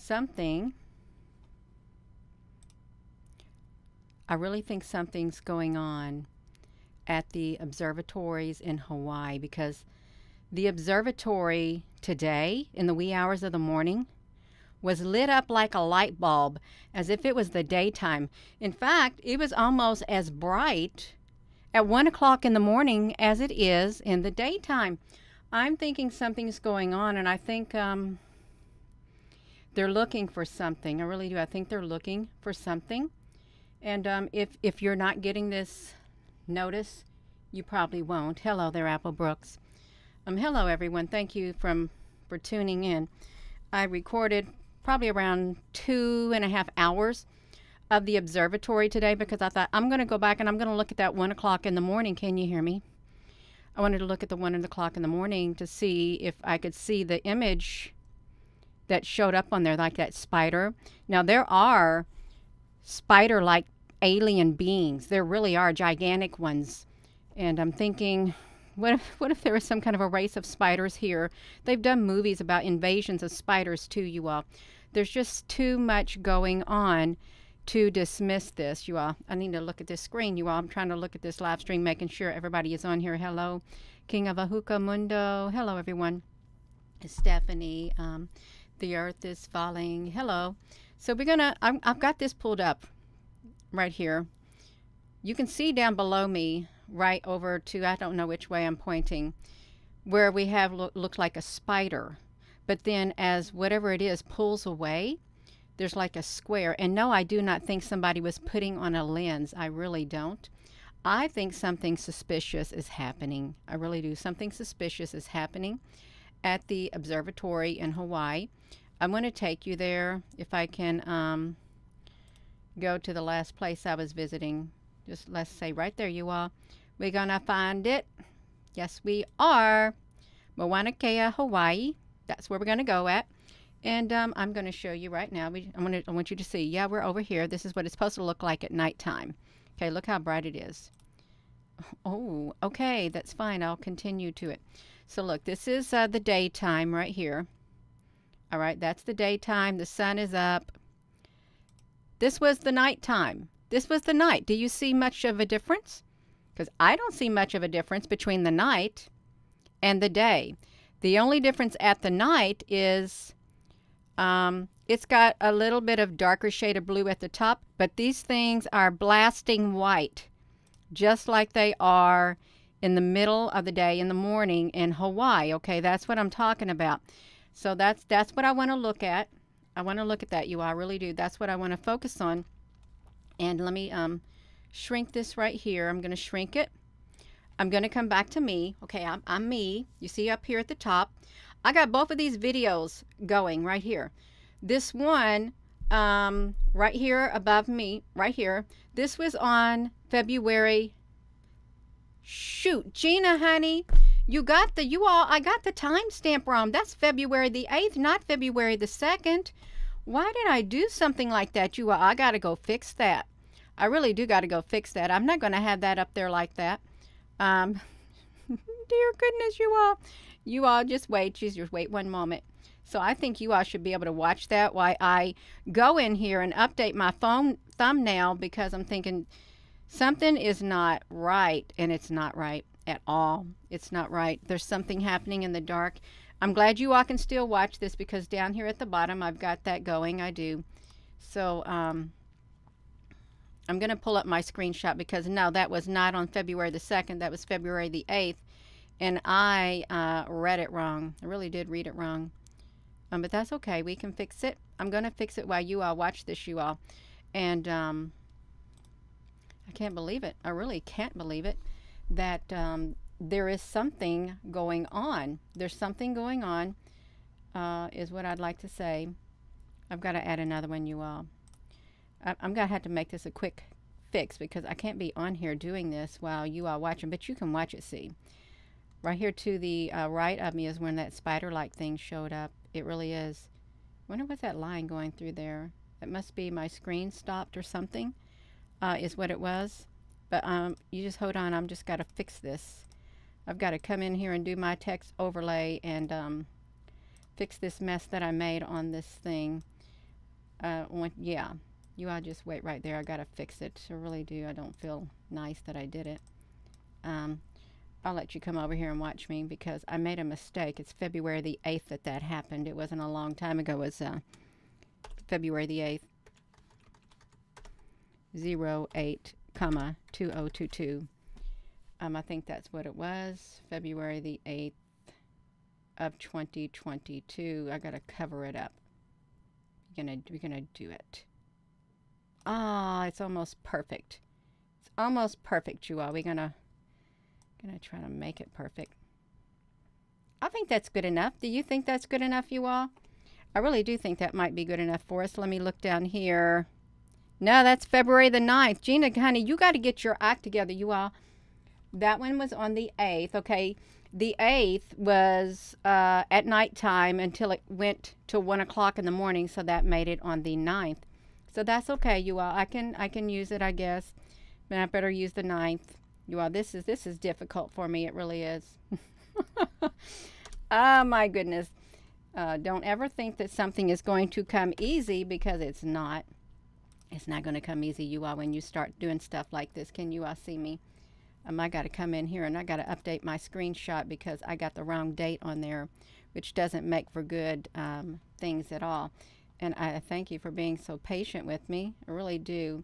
something. I really think something's going on at the observatories in Hawaii, because the observatory today in the wee hours of the morning was lit up like a light bulb, as if it was the daytime. In fact, it was almost as bright at 1 o'clock in the morning as it is in the daytime. I'm thinking something's going on, and I think they're looking for something. I really do. I think they're looking for something. And if you're not getting this notice, you probably won't. Hello there, Apple Brooks. Hello, everyone. Thank you for tuning in. I recorded probably around 2.5 hours of the observatory today, because I thought I'm going to go back and I'm going to look at that 1 o'clock in the morning. Can you hear me? I wanted to look at the 1 o'clock in the morning to see if I could see the image that showed up on there, like that spider. Now, there are spider-like alien beings. There really are gigantic ones. And I'm thinking, what if there was some kind of a race of spiders here? They've done movies about invasions of spiders too, you all. There's just too much going on to dismiss this, you all. I need to look at this screen, you all. I'm trying to look at this live stream, making sure everybody is on here. Hello, King of Ahuka Mundo. Hello, everyone. Stephanie. The earth is falling. Hello. So I've got this pulled up right here. You can see down below me, right over to, I don't know which way I'm pointing, where we have looked like a spider. But then as whatever it is pulls away, there's like a square. And no, I do not think somebody was putting on a lens. I really don't. I think something suspicious is happening. I really do. Something suspicious is happening at the observatory in Hawaii. I'm going to take you there if I can go to the last place I was visiting. Just let's say right there, you all. We're going to find it. Yes, we are. Mauna Kea, Hawaii. That's where we're going to go at. And I'm going to show you right now. I want you to see. Yeah, we're over here. This is what it's supposed to look like at nighttime. Okay, look how bright it is. Oh, okay, that's fine. I'll continue to it. So look, this is the daytime right here. All right, that's the daytime. The sun is up. This was the nighttime. This was the night. Do you see much of a difference? Because I don't see much of a difference between the night and the day. The only difference at the night is it's got a little bit of darker shade of blue at the top, but these things are blasting white, just like they are in the middle of the day, in the morning in Hawaii. Okay, that's what I'm talking about. So that's what I want to look at. I want to look at that, you all. I really do. That's what I want to focus on. And let me shrink this right here. I'm going to shrink it. I'm going to come back to me. Okay, I'm me. You see up here at the top. I got both of these videos going right here. This one right here above me, right here. This was on February. Shoot, Gina, honey. I got the timestamp wrong. That's February the 8th, not February the 2nd. Why did I do something like that, you all? I got to go fix that. I really do got to go fix that. I'm not going to have that up there like that. Dear goodness, you all just wait. Just wait one moment. So I think you all should be able to watch that while I go in here and update my phone thumbnail, because I'm thinking something is not right, and it's not right at all. It's not right. There's something happening in the dark. I'm glad you all can still watch this, because down here at the bottom I've got that going. I do. So I'm going to pull up my screenshot, because no, that was not on February the 2nd. That was February the 8th. And I read it wrong. I really did read it wrong. But that's okay. We can fix it. I'm going to fix it while you all watch this, you all. And I can't believe it. I really can't believe it that there is something going on. There's something going on is what I'd like to say. I've got to add another one, you all. I'm going to have to make this a quick fix, because I can't be on here doing this while you are watching, but you can watch it, see. Right here to the right of me is when that spider-like thing showed up. It really is. I wonder what's that line going through there. It must be my screen stopped or something, is what it was. But you just hold on. I'm just got to fix this. I've got to come in here and do my text overlay and fix this mess that I made on this thing. Yeah, you all just wait right there. I gotta fix it. I really do. I don't feel nice that I did it. Um, I'll let you come over here and watch me because I made a mistake. It's February the 8th that happened. It wasn't a long time ago. It was February the 8th, 08, comma 2022. I think that's what it was. February the 8th of 2022. I gotta cover it up. We're gonna do it. Ah, it's almost perfect. It's almost perfect, you all. We're gonna try to make it perfect. I think that's good enough. Do you think that's good enough, you all? I really do think that might be good enough for us. Let me look down here. No, that's February the 9th. Gina, honey, you got to get your act together, you all. That one was on the 8th, okay? The 8th was at nighttime until it went to 1 o'clock in the morning, so that made it on the 9th. So that's okay, you all. I can use it, I guess. But I better use the 9th. You all, this is difficult for me. It really is. Oh, my goodness. Don't ever think that something is going to come easy because it's not. It's not going to come easy, you all, when you start doing stuff like this. Can you all see me? I got to come in here and I got to update my screenshot because I got the wrong date on there, which doesn't make for good things at all. And I thank you for being so patient with me. I really do,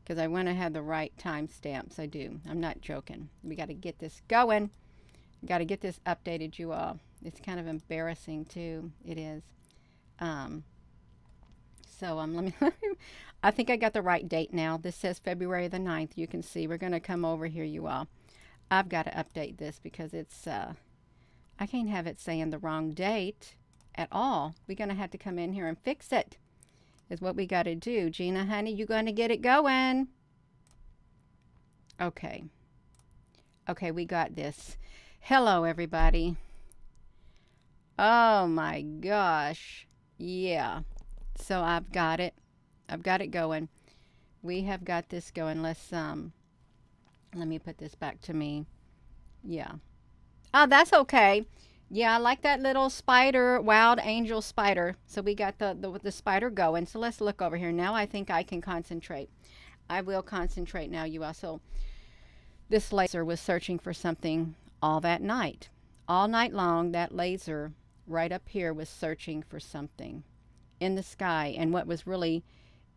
because I want to have the right timestamps. I do. I'm not joking. We got to get this going. Got to get this updated, you all. It's kind of embarrassing too. It is. Let me. I think I got the right date now. This says February the 9th. You can see. We're going to come over here, you all. I've got to update this because it's. I can't have it saying the wrong date at all. We're going to have to come in here and fix it. Is what we got to do. Gina, honey, you going to get it going? Okay. Okay, we got this. Hello, everybody. Oh my gosh. Yeah. So I've got it. I've got it going. We have got this going. Let me put this back to me. Yeah. Oh, that's okay. Yeah, I like that little spider, wild angel spider. So we got the spider going. So let's look over here. Now I think I can concentrate. I will concentrate now, you all. So this laser was searching for something all that night. All night long, that laser right up here was searching for something in the sky. And what was really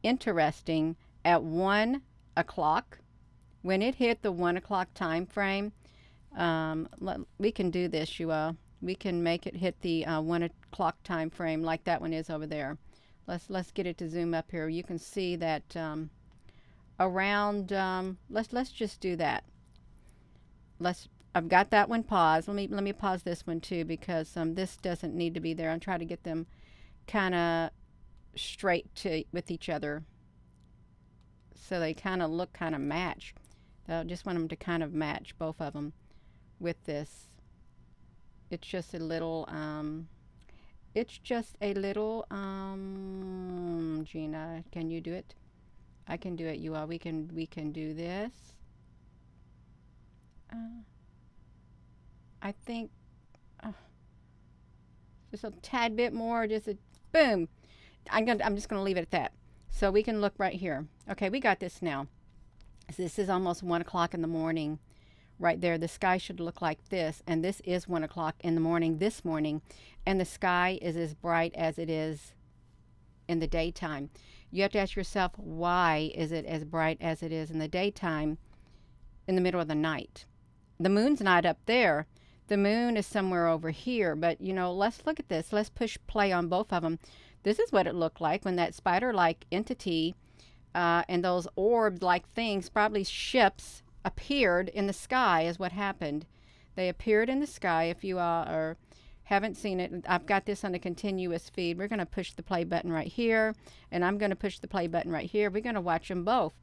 interesting, at 1 o'clock, when it hit the 1 o'clock time frame, we can do this, you all. We can make it hit the 1 o'clock time frame like that one is over there. Let's get it to zoom up here. You can see that around. Let's just do that. I've got that one paused. Let me pause this one too because this doesn't need to be there. I'm trying to get them kind of straight with each other, so they kind of look kind of match. I just want them to kind of match, both of them, with this. It's just a little, Gina, can you do it? I can do it, you all. We can do this. I think just a tad bit more, just a boom. I'm just gonna leave it at that. So we can look right here. Okay, we got this now. So this is almost 1 o'clock in the morning. Right there, the sky should look like this, and this is 1 o'clock in the morning this morning, and the sky is as bright as it is in the daytime. You have to ask yourself, why is it as bright as it is in the daytime in the middle of the night? The moon's not up there. The moon is somewhere over here, but you know, let's look at this. Let's push play on both of them. This is what it looked like when that spider-like entity and those orb-like things, probably ships, appeared in the sky is what happened. They appeared in the sky. If you haven't seen it, I've got this on a continuous feed. We're going to push the play button right here, and I'm going to push the play button right here. We're going to watch them both.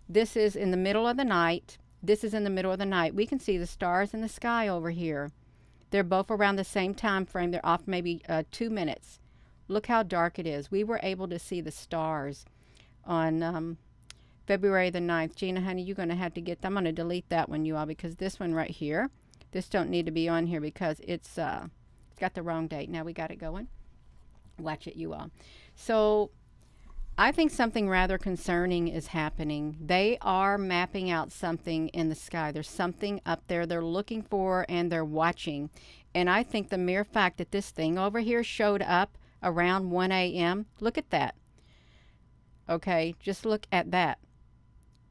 This is in the middle of the night. This is in the middle of the night. We can see the stars in the sky over here. They're both around the same time frame. They're off maybe 2 minutes. Look how dark it is. We were able to see the stars on February the 9th. Gina, honey, you're going to have to get them. I'm going to delete that one, you all, because this one right here, this don't need to be on here because it's got the wrong date. Now we got it going. Watch it, you all. So I think something rather concerning is happening. They are mapping out something in the sky. There's something up there they're looking for and they're watching. And I think the mere fact that this thing over here showed up around 1 a.m., look at that. Okay, just look at that.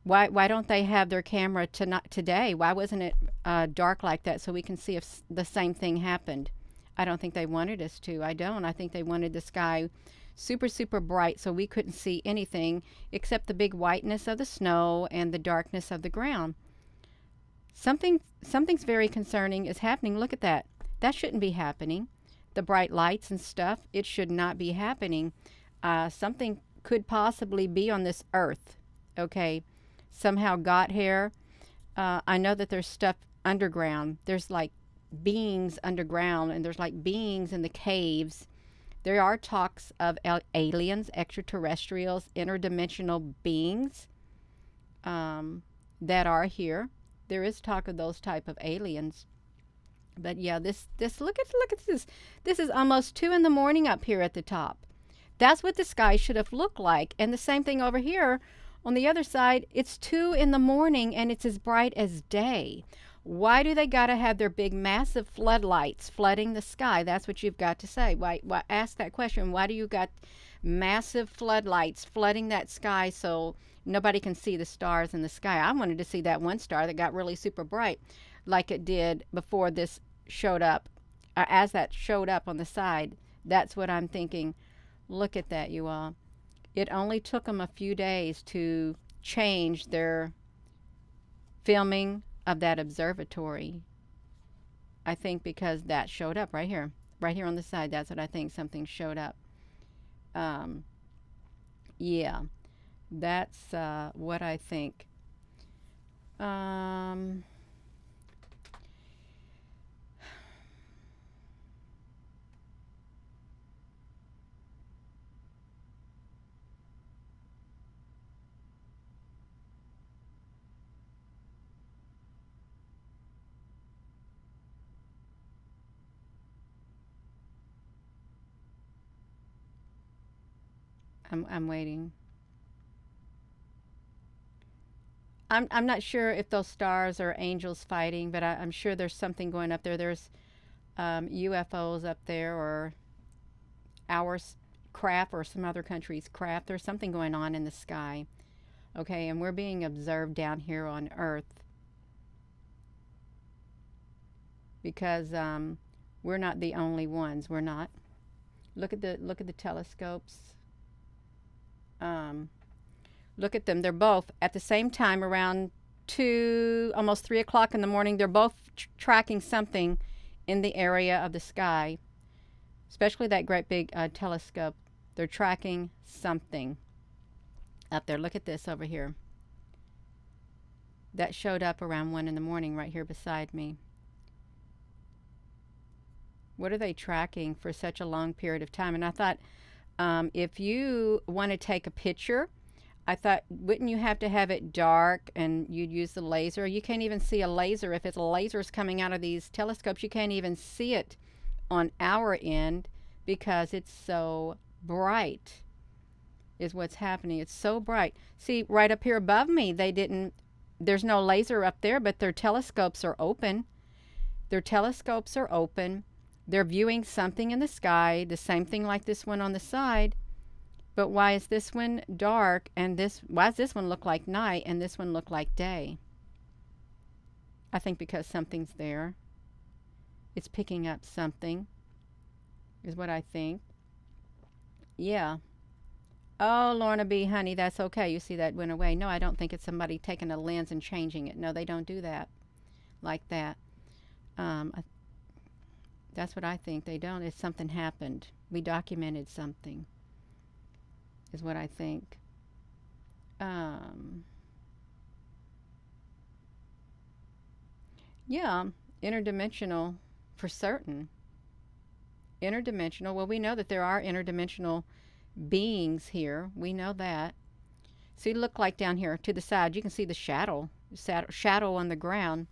Why don't they have their camera to not today? Why wasn't it dark like that so we can see if the same thing happened? I don't think they wanted us to. I don't. I think they wanted the sky super, super bright so we couldn't see anything except the big whiteness of the snow and the darkness of the ground. Something's very concerning is happening. Look at that. That shouldn't be happening. The bright lights and stuff, it should not be happening. Something could possibly be on this earth. Okay, somehow got here. I know that there's stuff underground. There's like beings underground, and there's like beings in the caves. There are talks of aliens, extraterrestrials, interdimensional beings that are here. There is talk of those type of aliens. But yeah, this look at this. This is almost 2 in the morning up here at the top. That's what the sky should have looked like. And the same thing over here on the other side. It's 2 in the morning and it's as bright as day. Why do they got to have their big massive floodlights flooding the sky? That's what you've got to say. Why ask that question? Why do you got massive floodlights flooding that sky so nobody can see the stars in the sky? I wanted to see that one star that got really super bright like it did before this showed up. As that showed up on the side, that's what I'm thinking. Look at that, you all. It only took them a few days to change their filming of that observatory. I think because that showed up right here on the side. That's what I think. Something showed up. Yeah, that's what I think. I'm waiting. I'm not sure if those stars are angels fighting, but I'm sure there's something going up there. There's UFOs up there, or our craft, or some other country's craft. There's something going on in the sky. Okay, and we're being observed down here on Earth because we're not the only ones. We're not. Look at the telescopes. Look at them. They're both at the same time around 2, almost 3 o'clock in the morning. They're both tracking something in the area of the sky, especially that great big telescope. They're tracking something up there. Look at this over here. That showed up around 1 in the morning right here beside me. What are they tracking for such a long period of time? And I thought, if you want to take a picture, I thought, wouldn't you have to have it dark and you'd use the laser? You can't even see a laser. If it's lasers coming out of these telescopes, you can't even see it on our end because it's so bright, is what's happening. It's so bright. See, right up here above me, there's no laser up there, but their telescopes are open. Their telescopes are open. They're viewing something in the sky, the same thing like this one on the side. But why is this one dark and why does this one look like night and this one look like day? I think because something's there. It's picking up something, is what I think. Yeah. Oh, Lorna B, honey, that's okay. You see that went away. No, I don't think it's somebody taking a lens and changing it. No, they don't do that like that. That's what I think. They don't. It's something happened. We documented something, is what I think. Yeah, interdimensional for certain. Interdimensional. Well, we know that there are interdimensional beings here. We know that. See, look like down here to the side, you can see the shadow on the ground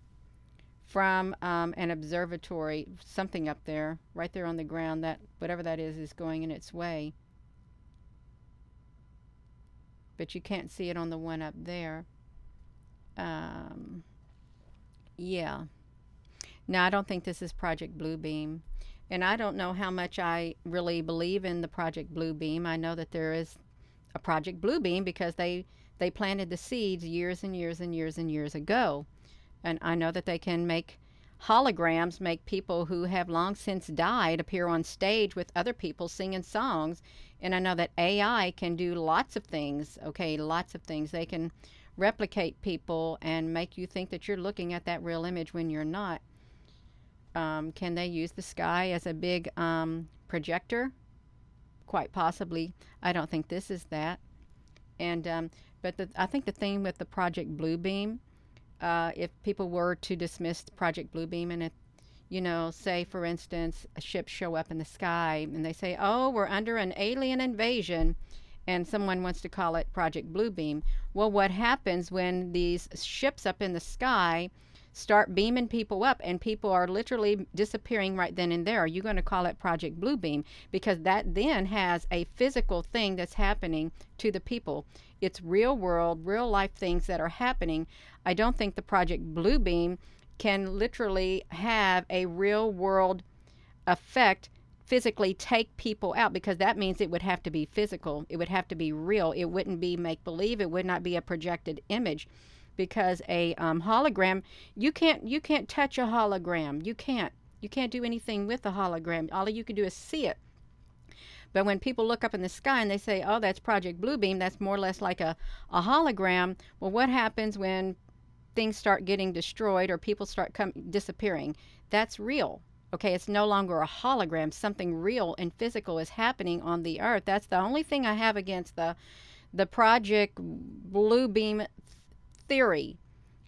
from an observatory, something up there, right there on the ground. That whatever that is going in its way. but you can't see it on the one up there. Um, yeah. Now, I don't think this is Project Bluebeam. And I don't know how much I really believe in the Project Bluebeam. I know that there is a Project Bluebeam because they planted the seeds years and years and years and years ago. And I know that they can make holograms, make people who have long since died appear on stage with other people singing songs. And I know that AI can do lots of things, okay, lots of things. They can replicate people and make you think that you're looking at that real image when you're not. Can they use the sky as a big projector? Quite possibly. I don't think this is that. And but I think the thing with the Project Bluebeam, if people were to dismiss Project Bluebeam, and if, you know, say for instance, a ship show up in the sky and they say, "Oh, we're under an alien invasion," and someone wants to call it Project Bluebeam. Well, what happens when these ships up in the sky start beaming people up and people are literally disappearing right then and there? Are you going to call it Project Bluebeam? Because that then has a physical thing that's happening to the people. It's real world, real life things that are happening. I don't think the Project Bluebeam can literally have a real world effect, physically take people out, because that means it would have to be physical. It would have to be real. It wouldn't be make believe. It would not be a projected image, because a hologram, you can't touch a hologram. You can't do anything with a hologram. All you can do is see it. But when people look up in the sky and they say, "Oh, that's Project Bluebeam," that's more or less like a hologram. Well, what happens when things start getting destroyed or people start disappearing? That's real. Okay, it's no longer a hologram. Something real and physical is happening on the earth. That's the only thing I have against the Project Bluebeam theory.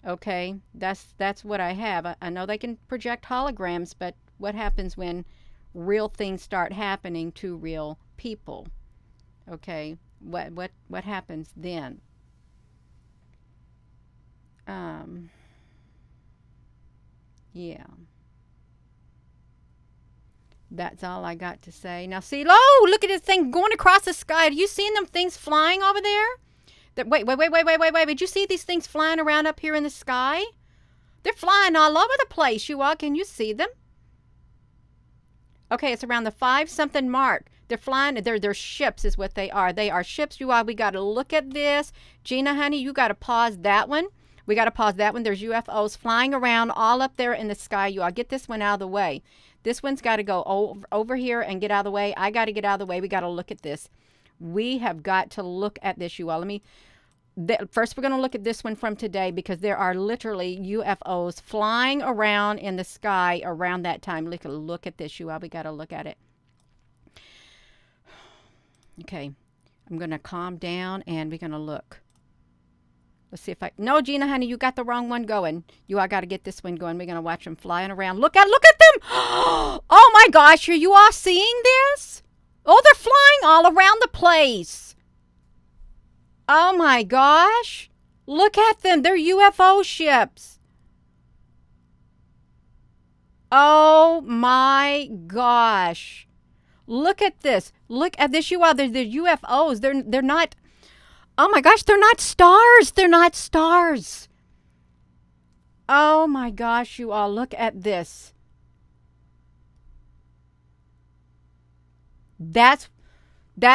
Okay, that's what I have. I know they can project holograms, but what happens when real things start happening to real people? Okay, what happens then? Um, yeah, that's all I got to say. Now, see, oh, look at this thing going across the sky. Have you seen them things flying over there? Wait. Did you see these things flying around up here in the sky? They're flying all over the place, you all. Can you see them? Okay, it's around the 5-something mark. They're flying. They're ships is what they are. They are ships, you all. We got to look at this. Gina, honey, you got to pause that one. We got to pause that one. There's UFOs flying around all up there in the sky, you all. Get this one out of the way. This one's got to go over here and get out of the way. I got to get out of the way. We got to look at this. We have got to look at this, you all. First, we're going to look at this one from today, because there are literally UFOs flying around in the sky around that time. Look at this, you all. We got to look at it. Okay, I'm going to calm down and we're going to look. Let's see if no, Gina, honey, you got the wrong one going. I got to get this one going. We're going to watch them flying around. Look at them. Oh my gosh, are you all seeing this? Oh, they're flying all around the place. Oh my gosh. Look at them. They're UFO ships. Oh my gosh. Look at this. Look at this, you all. They're UFOs. They're not. Oh my gosh, they're not stars. They're not stars. Oh my gosh, you all. Look at this. That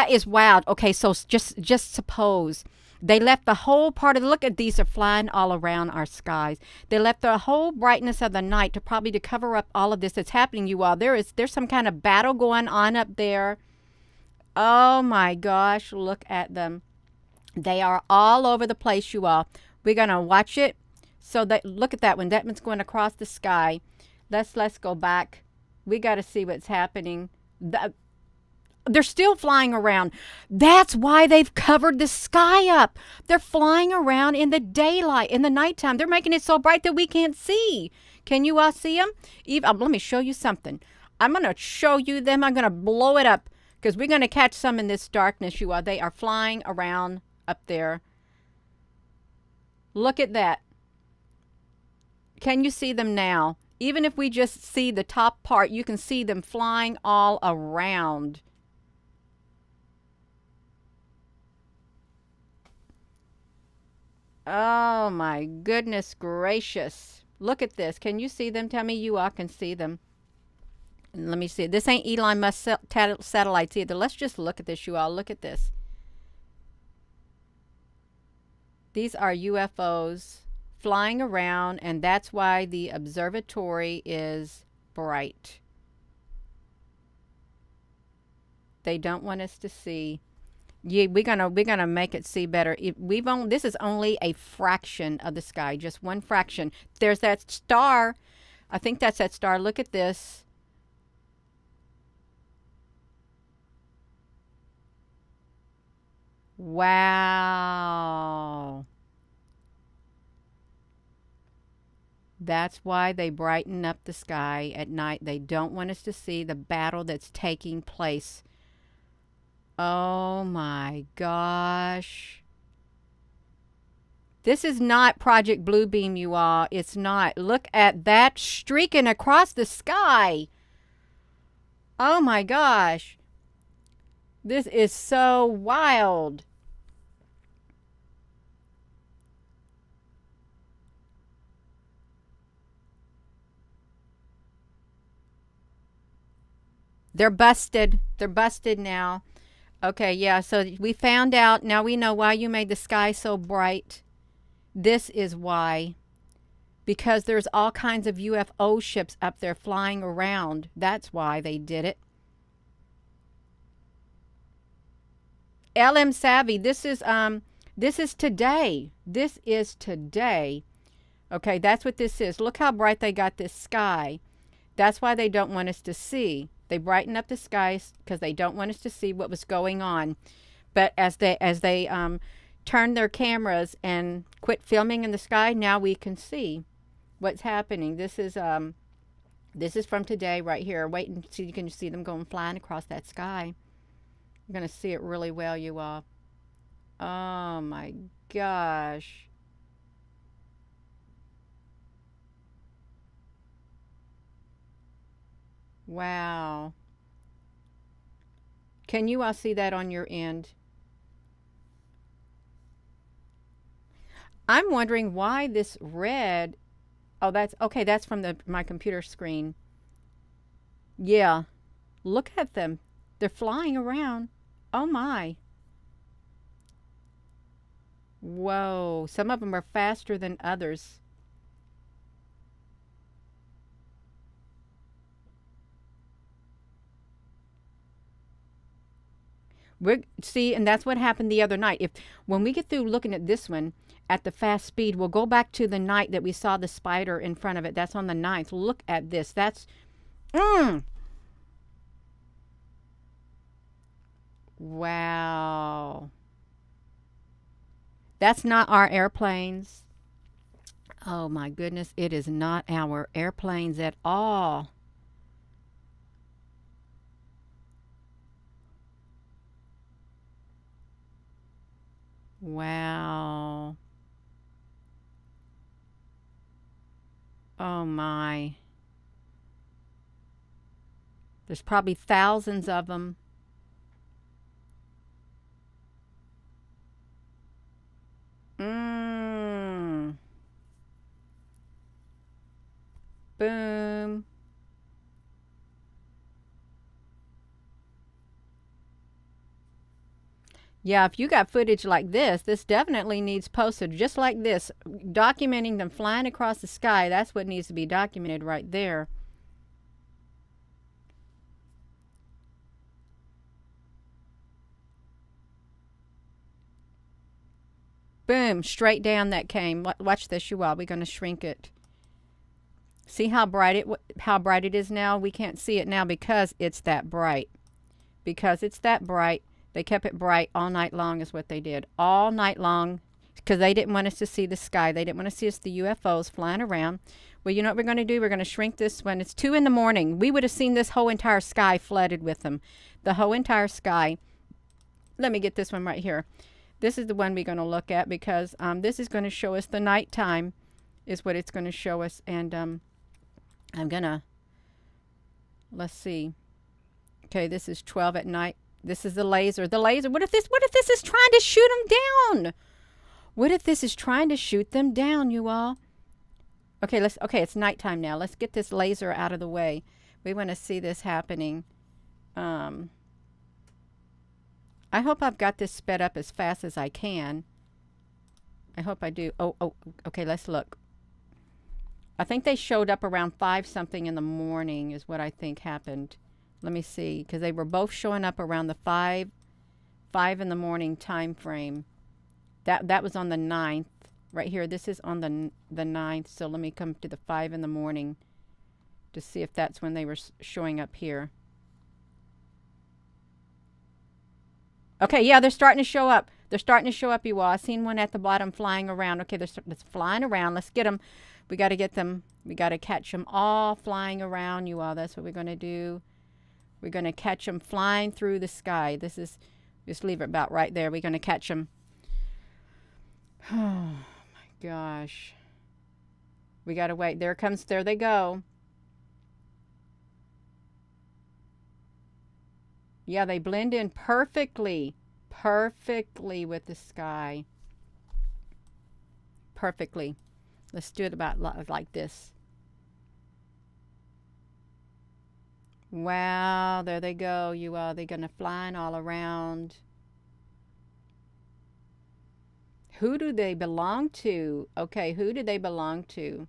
is wild. Okay, so just suppose they left the whole part of look at these are flying all around our skies. They left the whole brightness of the night to cover up all of this that's happening, you all. There's some kind of battle going on up there. Oh my gosh, look at them. They are all over the place, you all. We're gonna watch it. So look at that one. That one's going across the sky. Let's go back. We got to see what's happening. They're still flying around. That's why they've covered the sky up. They're flying around in the daylight, in the nighttime. They're making it so bright that we can't see. Can you all see them? Let me show you something. I'm going to show you them. I'm going to blow it up because we're going to catch some in this darkness, you all. They are flying around up there. Look at that. Can you see them now? Even if we just see the top part, you can see them flying all around. Oh my goodness gracious. Look at this. Can you see them? Tell me you all can see them. Let me see. This ain't Elon Musk satellites either. Let's just look at this, you all. Look at this. These are UFOs flying around, and that's why the observatory is bright. They don't want us to see. Yeah, we're gonna make it see better. This is only a fraction of the sky, just one fraction. There's that star. I think that's that star. Look at this. Wow. That's why they brighten up the sky at night. They don't want us to see the battle that's taking place. Oh my gosh. This is not Project Bluebeam, you all. It's not. Look at that streaking across the sky. Oh my gosh. This is so wild. They're busted. They're busted now. Okay, yeah, so we found out. Now we know why you made the sky so bright. This is why. Because there's all kinds of UFO ships up there flying around. That's why they did it. LM Savvy, this is today. This is today. Okay, that's what this is. Look how bright they got this sky. That's why they don't want us to see. They brighten up the skies because they don't want us to see what was going on. But as they turn their cameras and quit filming in the sky, now we can see what's happening. This is from today right here. Wait and see. You can see them going flying across that sky. You're gonna see it really well, you all. Oh my gosh. Wow. Can you all see that on your end? I'm wondering why this red. Oh, that's okay. That's from my computer screen. Yeah. Look at them. They're flying around. Oh my. Whoa. Some of them are faster than others. See, and that's what happened the other night. When we get through looking at this one at the fast speed, we'll go back to the night that we saw the spider in front of it. That's on the 9th. Look at this. That's wow. That's not our airplanes. Oh my goodness, it is not our airplanes at all. Wow. Oh my. There's probably thousands of them. Boom. Yeah, if you got footage like this definitely needs posted just like this, documenting them flying across the sky. That's what needs to be documented right there. Boom, straight down that came. Watch this, you all. We're going to shrink it. See how bright it is now? We can't see it now because it's that bright. Because it's that bright. They kept it bright all night long is what they did. All night long because they didn't want us to see the sky. They didn't want to see us the UFOs flying around. Well, you know what we're going to do? We're going to shrink this when it's 2 in the morning. We would have seen this whole entire sky flooded with them. The whole entire sky. Let me get this one right here. This is the one we're going to look at because this is going to show us the nighttime is what it's going to show us. And I'm going to, let's see. Okay, this is 12 at night. This is the laser. The laser. What if this is trying to shoot them down? What if this is trying to shoot them down, you all? Okay, it's nighttime now. Let's get this laser out of the way. We want to see this happening. I hope I've got this sped up as fast as I can. I hope I do. Oh, okay, let's look. I think they showed up around 5 something in the morning is what I think happened. Let me see, because they were both showing up around the 5 in the morning time frame. That was on the 9th. Right here, this is on the 9th, so let me come to the 5 in the morning to see if that's when they were showing up here. Okay, yeah, they're starting to show up. They're starting to show up, you all. I seen one at the bottom flying around. Okay, they're flying around. Let's get them. We got to get them. We got to catch them all flying around, you all. That's what we're going to do. We're going to catch them flying through the sky. This is, just leave it about right there. We're going to catch them. Oh, my gosh. We got to wait. There they go. Yeah, they blend in perfectly with the sky. Perfectly. Let's do it about like this. Wow, there they go, you all. They're going to flying all around. Who do they belong to? Okay, who do they belong to?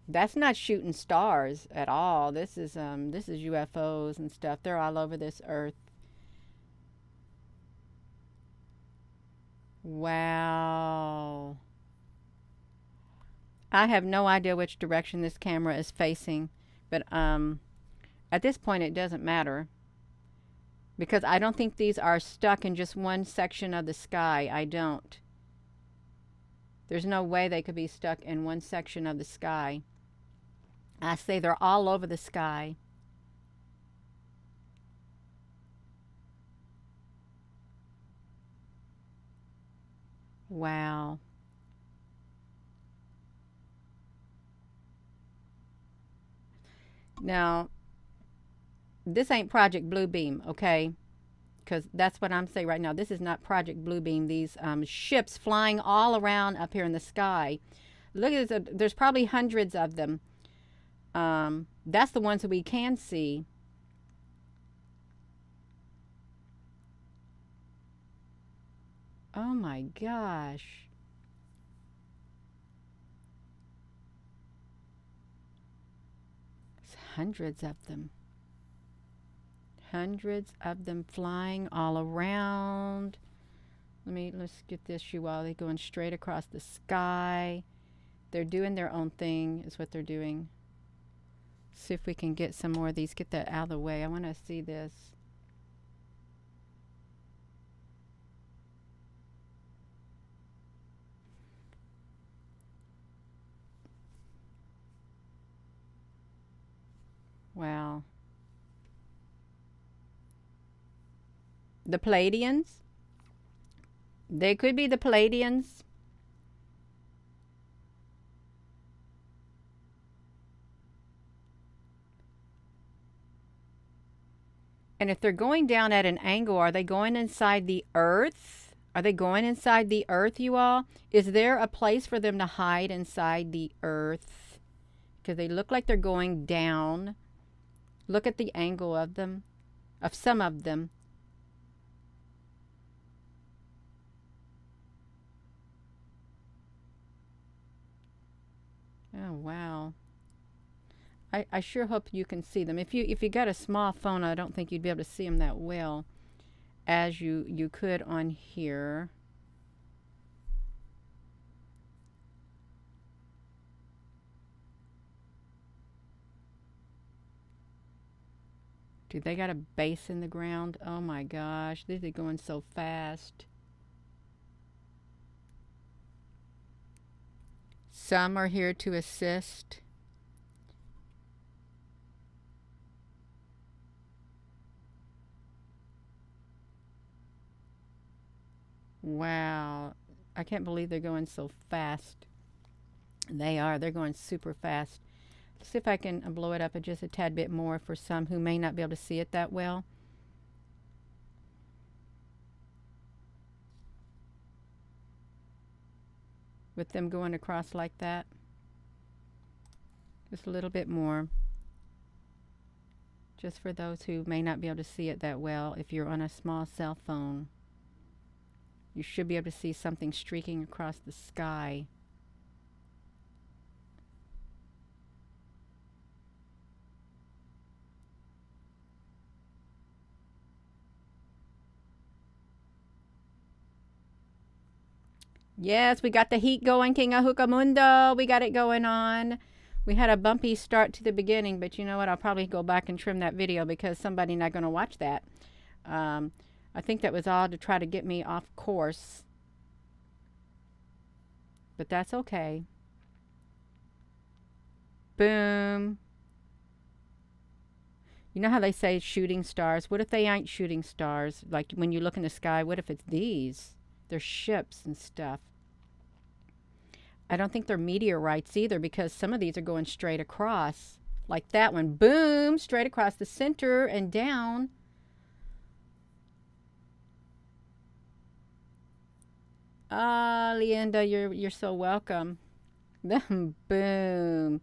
That's not shooting stars at all. This is UFOs and stuff. They're all over this earth. Wow. I have no idea which direction this camera is facing, but at this point it doesn't matter, because I don't think these are stuck in just one section of the sky. I don't. There's no way they could be stuck in one section of the sky. I say they're all over the sky. Wow. Now, this ain't Project Bluebeam, okay? Because that's what I'm saying right now. This is not Project Bluebeam. These ships flying all around up here in the sky. Look at this. There's probably hundreds of them. That's the ones that we can see. Oh my gosh. It's hundreds of them. Hundreds of them flying all around. Let's get this, you all. They're going straight across the sky. They're doing their own thing, is what they're doing. See if we can get some more of these. Get that out of the way. I want to see this. Wow. The Pleiadians? They could be the Pleiadians. And if they're going down at an angle, are they going inside the earth? Are they going inside the earth, you all? Is there a place for them to hide inside the earth? Because they look like they're going down. Look at the angle of them, of some of them. Oh, wow. I sure hope you can see them. If you got a small phone, I don't think you'd be able to see them that well as you could on here. Dude, they got a base in the ground. Oh my gosh, these are going so fast. Some are here to assist. Wow. I can't believe they're going so fast. They are. They're going super fast. Let's see if I can blow it up just a tad bit more for some who may not be able to see it that well. with them going across like that. Just a little bit more. Just for those who may not be able to see it that well, if you're on a small cell phone, you should be able to see something streaking across the sky. Yes, we got the heat going, King Ahukamundo. We got it going on. We had a bumpy start to the beginning, but you know what? I'll probably go back and trim that video because somebody's not going to watch that. I think that was all to try to get me off course. But that's okay. Boom. You know how they say shooting stars? What if they ain't shooting stars? Like when you look in the sky, what if it's these? They're ships and stuff. I don't think they're meteorites either because some of these are going straight across. Like that one. Boom! Straight across the center and down. Ah, Leanda, you're so welcome. Boom.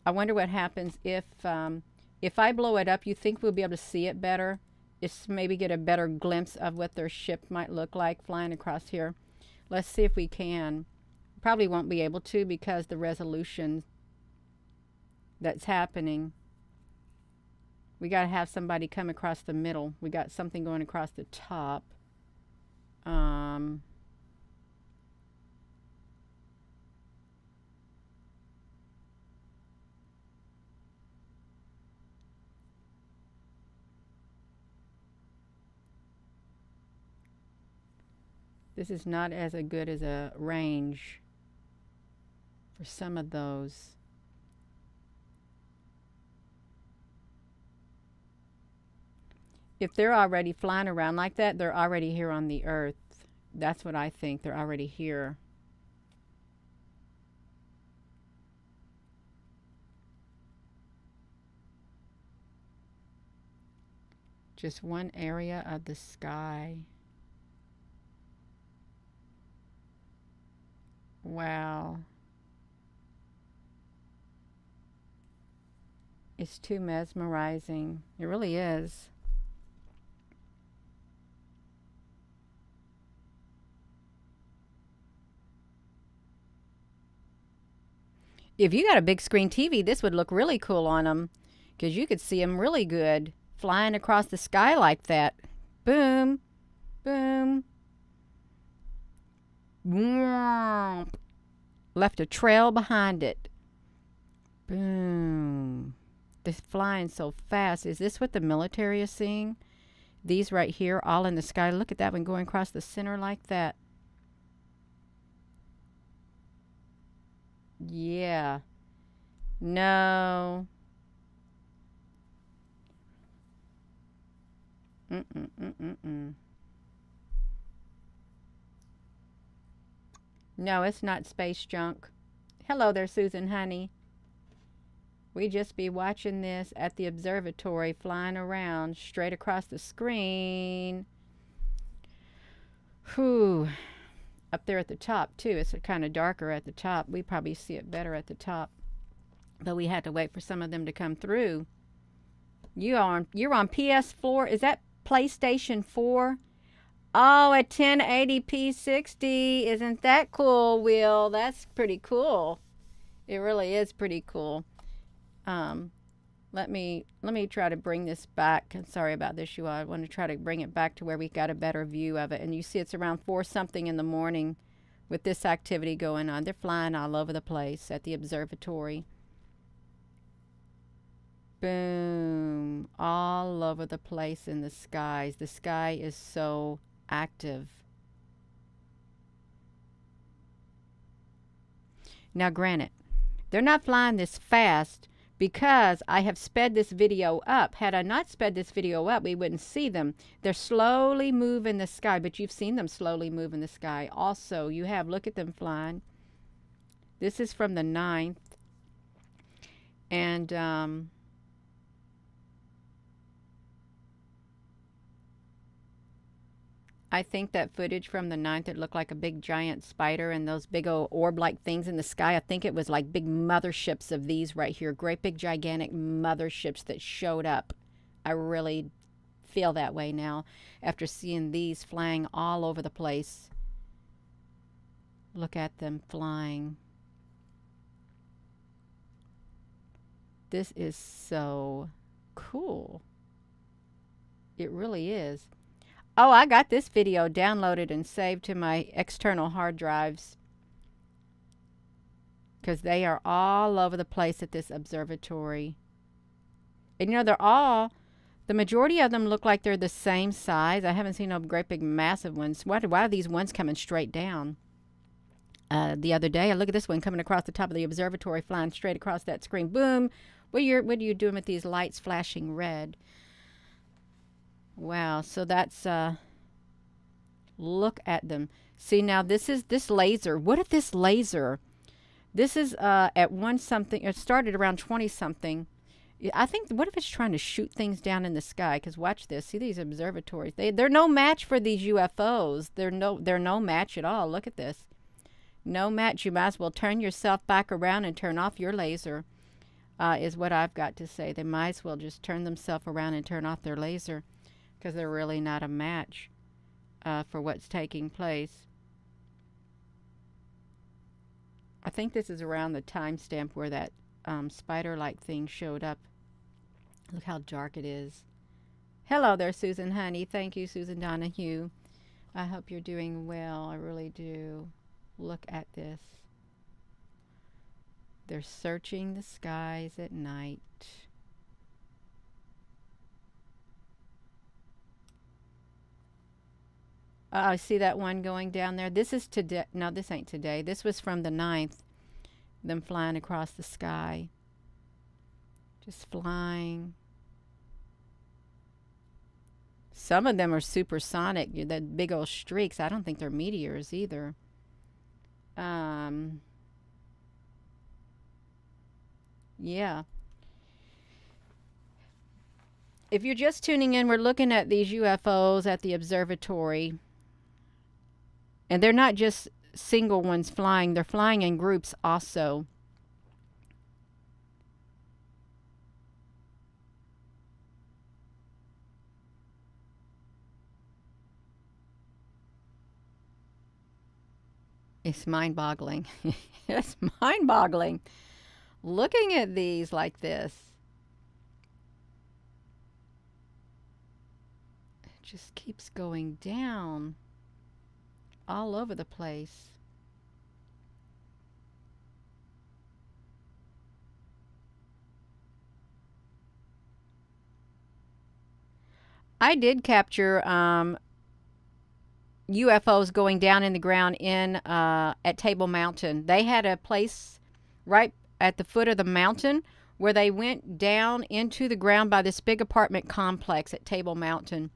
I wonder what happens if I blow it up. You think we'll be able to see it better? Just maybe get a better glimpse of what their ship might look like flying across here. Let's see if we can. Probably won't be able to because the resolution that's happening. We got to have somebody come across the middle. We got something going across the top. This is not as good as a range for some of those. If they're already flying around like that, they're already here on the earth. That's what I think. They're already here. Just one area of the sky. Wow. It's too mesmerizing. It really is. If you got a big screen TV, this would look really cool on them because you could see them really good flying across the sky like that. Boom, boom. Left a trail behind it. Boom. They're flying so fast. Is this what the military is seeing? These right here, all in the sky. Look at that one going across the center like that. Yeah. No. No, it's not space junk. Hello there, Susan, honey. We just be watching this at the observatory flying around straight across the screen. Whew. Up there at the top, too. It's kind of darker at the top. We probably see it better at the top. But we had to wait for some of them to come through. You're on PS4. Is that PlayStation 4? Oh, a 1080p 60. Isn't that cool, Will? That's pretty cool. It really is pretty cool. Let me try to bring this back. Sorry about this, you all. I want to try to bring it back to where we got a better view of it. And you see it's around 4 something in the morning with this activity going on. They're flying all over the place at the observatory. Boom. All over the place in the skies. The sky is so active. Now, granted, they're not flying this fast because I have sped this video up. Had I not sped this video up, we wouldn't see them. They're slowly moving the sky, but you've seen them slowly move in the sky. Also, you have, look at them flying. This is from the 9th. And I think that footage from the 9th, it looked like a big giant spider and those big old orb-like things in the sky. I think it was like big motherships of these right here. Great big gigantic motherships that showed up. I really feel that way now after seeing these flying all over the place. Look at them flying. This is so cool. It really is. Oh, I got this video downloaded and saved to my external hard drives because they are all over the place at this observatory. And you know, the majority of them look like they're the same size. I haven't seen no great big massive ones. Why are these ones coming straight down? The other day, I look at this one coming across the top of the observatory, flying straight across that screen. Boom! What are you doing with these lights flashing red? Wow, so that's, look at them. See, now this is this laser. What if this laser, this is at 1 something, it started around 20 something. I think, what if it's trying to shoot things down in the sky? Because watch this. See these observatories. They're no match for these UFOs. They're no match at all. Look at this. No match. You might as well turn yourself back around and turn off your laser, is what I've got to say. They might as well just turn themselves around and turn off their laser, because they're really not a match for what's taking place. I think this is around the timestamp where that spider-like thing showed up. Look how dark it is. Hello there, Susan Honey. Thank you, Susan Donahue. I hope you're doing well. I really do. Look at this. They're searching the skies at night. I see that one going down there. This is today. No, this ain't today. This was from the 9th. Them flying across the sky. Just flying. Some of them are supersonic. That big old streaks. I don't think they're meteors either. Yeah. If you're just tuning in, we're looking at these UFOs at the observatory. And they're not just single ones flying. They're flying in groups also. It's mind-boggling. It's mind-boggling. Looking at these like this. It just keeps going down all over the place. I did capture UFOs going down in the ground at Table Mountain. They had a place right at the foot of the mountain where they went down into the ground by this big apartment complex at Table Mountain.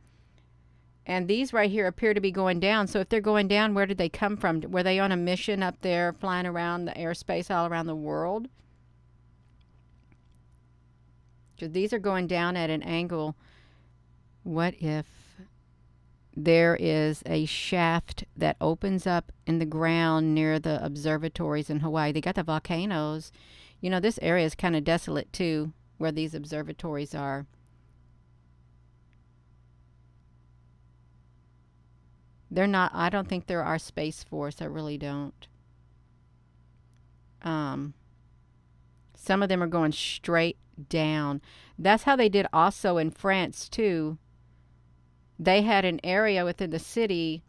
And these right here appear to be going down. So if they're going down, where did they come from? Were they on a mission up there flying around the airspace all around the world? Because these are going down at an angle. What if there is a shaft that opens up in the ground near the observatories in Hawaii? They got the volcanoes. You know, this area is kind of desolate too, where these observatories are. They're not, I don't think they're our Space Force. I really don't. Some of them are going straight down. That's how they did also in France too. They had an area within the city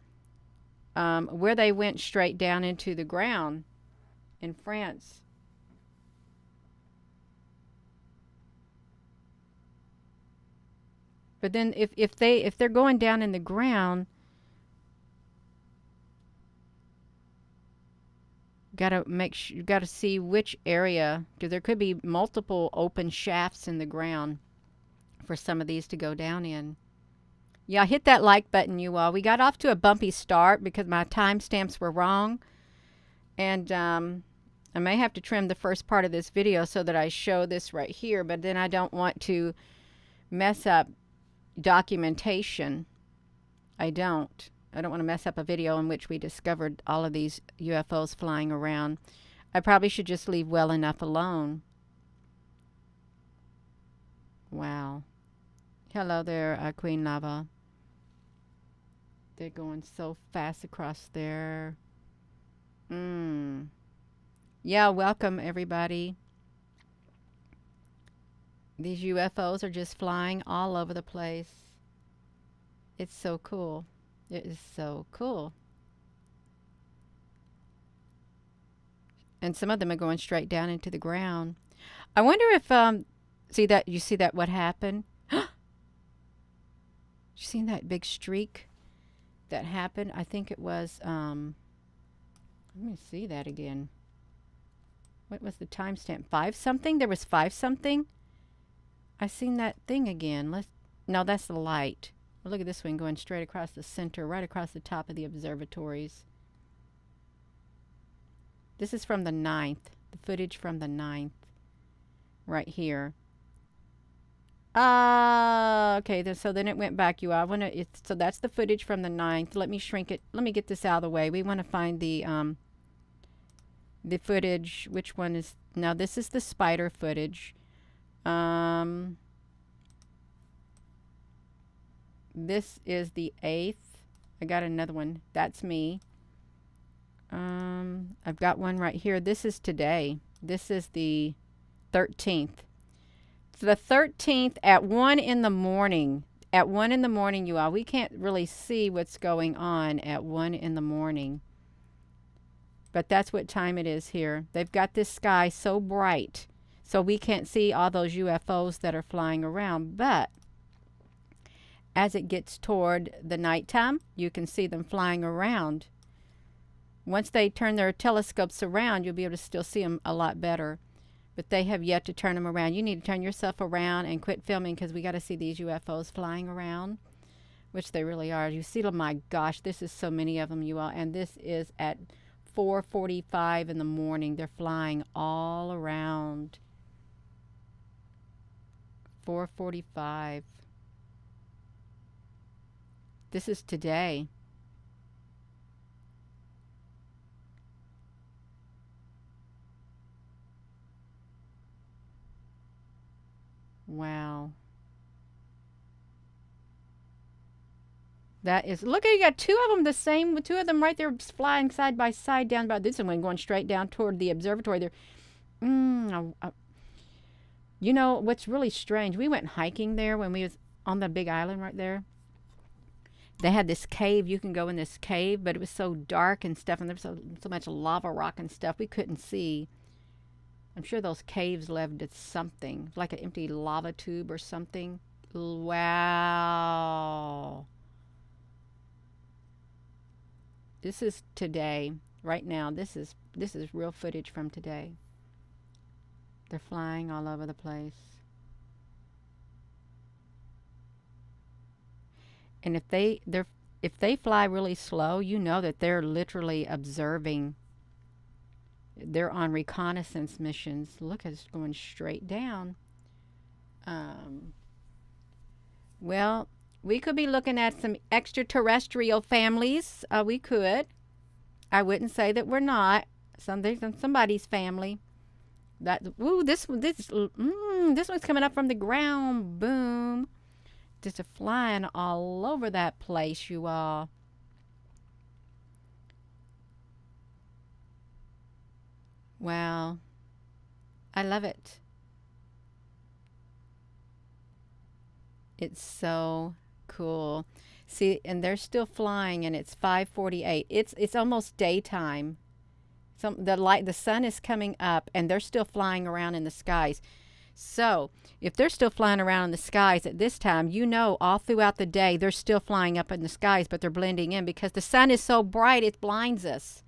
where they went straight down into the ground in France. But then if they're going down in the ground, you gotta see which area, because there could be multiple open shafts in the ground for some of these to go down in. Yeah, hit that like button, you all. We got off to a bumpy start because my timestamps were wrong. And I may have to trim the first part of this video so that I show this right here, but then I don't want to mess up documentation. I don't. I don't want to mess up a video in which we discovered all of these UFOs flying around. I probably should just leave well enough alone. Wow. Hello there, Queen Lava. They're going so fast across there. Yeah, welcome everybody. These UFOs are just flying all over the place. It's so cool. It is so cool. And some of them are going straight down into the ground. I wonder if you see that what happened? You seen that big streak that happened? I think it was let me see that again. What was the timestamp? 5 something? There was 5 something? I seen that thing again. No, that's the light. Well, look at this one going straight across the center, right across the top of the observatories. This is from the 9th. The footage from the 9th. Right here. Okay. So then it went back. So that's the footage from the 9th. Let me shrink it. Let me get this out of the way. We want to find the footage. Which one is... Now, this is the spider footage. This is the 8th. I got another one. That's me. I've got one right here. This is today. This is the 13th. So the 13th at 1 in the morning. At 1 in the morning, you all. We can't really see what's going on at 1 in the morning. But that's what time it is here. They've got this sky so bright, so we can't see all those UFOs that are flying around. But as it gets toward the nighttime, you can see them flying around. Once they turn their telescopes around, you'll be able to still see them a lot better. But they have yet to turn them around. You need to turn yourself around and quit filming because we got to see these UFOs flying around, which they really are. You see them, my gosh, this is so many of them, you all. And this is at 4:45 in the morning. They're flying all around. 4:45. This is today. Wow. That is, look at, you got 2 of them the same, 2 of them right there flying side by side down by this one going straight down toward the observatory there. You know, what's really strange, we went hiking there when we was on the big island right there. They had this cave, you can go in this cave, but it was so dark and stuff, and there was so much lava rock and stuff we couldn't see. I'm sure those caves led at something, like an empty lava tube or something. Wow. This is today, right now. This is real footage from today. They're flying all over the place. And if they fly really slow, you know that they're literally observing. They're on reconnaissance missions. Look, it's going straight down. Well, we could be looking at some extraterrestrial families. We could. I wouldn't say that we're not. Somebody's family. This one's coming up from the ground. Boom. Just flying all over that place, you all. Wow. I love it. It's so cool. See, and they're still flying, and it's 5:48. It's almost daytime. The sun is coming up, and they're still flying around in the skies. So if they're still flying around in the skies at this time, you know all throughout the day they're still flying up in the skies, but they're blending in because the sun is so bright it blinds us.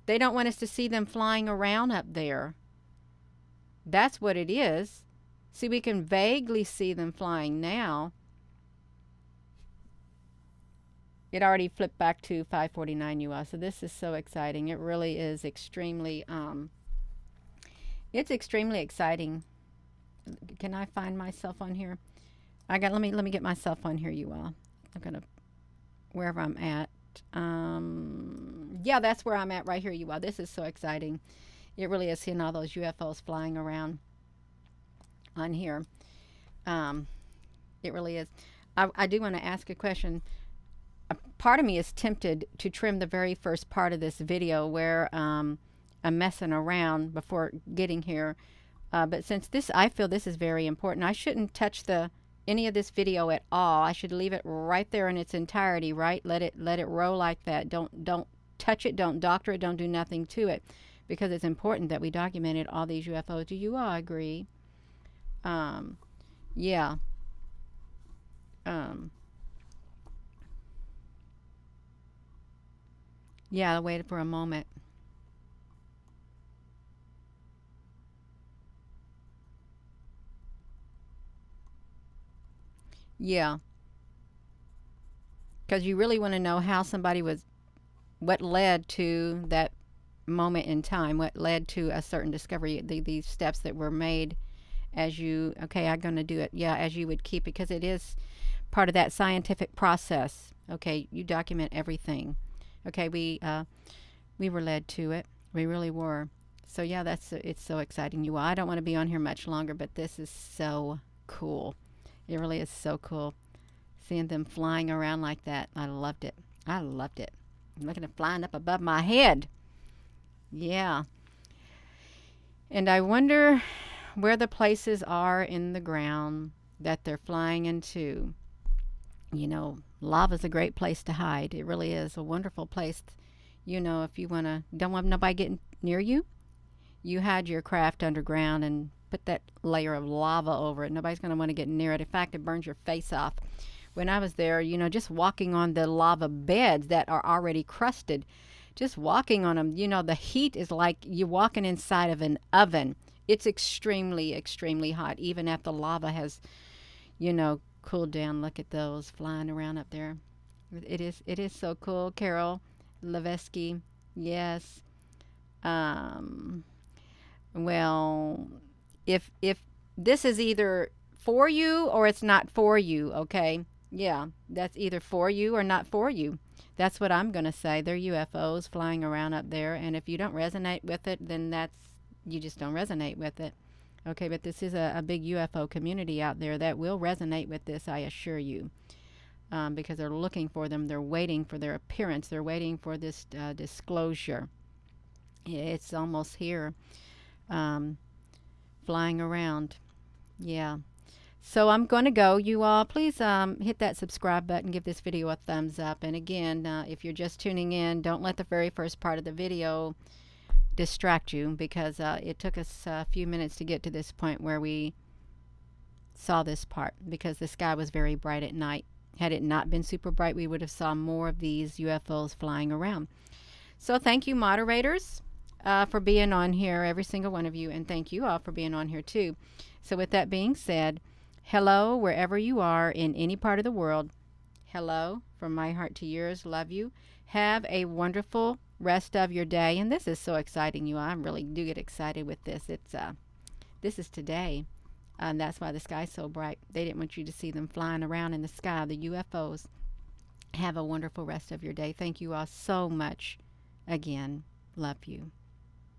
They don't want us to see them flying around up there. That's what it is. See, we can vaguely see them flying now. It already flipped back to 5:49 US. So this is so exciting. It really is extremely it's extremely exciting. Can I find myself on here? Let me get myself on here, you all. I'm gonna wherever I'm at. Yeah, that's where I'm at right here, you all. This is so exciting. It really is, seeing all those UFOs flying around on here. Um, it really is. I do want to ask a question. A part of me is tempted to trim the very first part of this video where I'm messing around before getting here. But since this, I feel this is very important, I shouldn't touch any of this video at all. I should leave it right there in its entirety, right? Let it roll like that. Don't touch it, don't doctor it, don't do nothing to it, because it's important that we documented all these UFOs. Do you all agree? Yeah. Yeah, I waited for a moment. Yeah, because you really want to know how somebody was, what led to that moment in time, what led to a certain discovery, these steps that were made as you, okay, I'm going to do it. Yeah, as you would keep it, because it is part of that scientific process. Okay, you document everything. Okay, we were led to it. We really were. So yeah, it's so exciting. You all, I don't want to be on here much longer, but this is so cool. It really is so cool. Seeing them flying around like that. I loved it. I loved it. Look at it flying up above my head. Yeah. And I wonder where the places are in the ground that they're flying into. You know, lava's a great place to hide. It really is a wonderful place. You know, if you don't want nobody getting near you, you hide your craft underground and put that layer of lava over it. Nobody's going to want to get near it. In fact, it burns your face off. When I was there, you know, just walking on the lava beds that are already crusted, just walking on them, you know, the heat is like you're walking inside of an oven. It's extremely, extremely hot, even after the lava has, you know, cooled down. Look at those flying around up there. It is so cool. Carol Levesky, yes. Um, well, if this is either for you or it's not for you, okay? Yeah, that's either for you or not for you. That's what I'm going to say. They're UFOs flying around up there, and if you don't resonate with it, then you just don't resonate with it. Okay, but this is a big UFO community out there that will resonate with this, I assure you, because they're looking for them. They're waiting for their appearance. They're waiting for this disclosure. It's almost here, flying around. Yeah. So I'm going to go. You all, please hit that subscribe button. Give this video a thumbs up. And again, if you're just tuning in, don't let the very first part of the video distract you, because it took us a few minutes to get to this point where we saw this part, because the sky was very bright at night. Had it not been super bright, we would have saw more of these UFOs flying around. So thank you, moderators, for being on here, every single one of you, and thank you all for being on here too. So with that being said, hello wherever you are in any part of the world. Hello from my heart to yours. Love you. Have a wonderful rest of your day. And this is so exciting, you all. I really do get excited with this. This is today. And that's why the sky's so bright. They didn't want you to see them flying around in the sky, the UFOs. Have a wonderful rest of your day. Thank you all so much. Again, love you.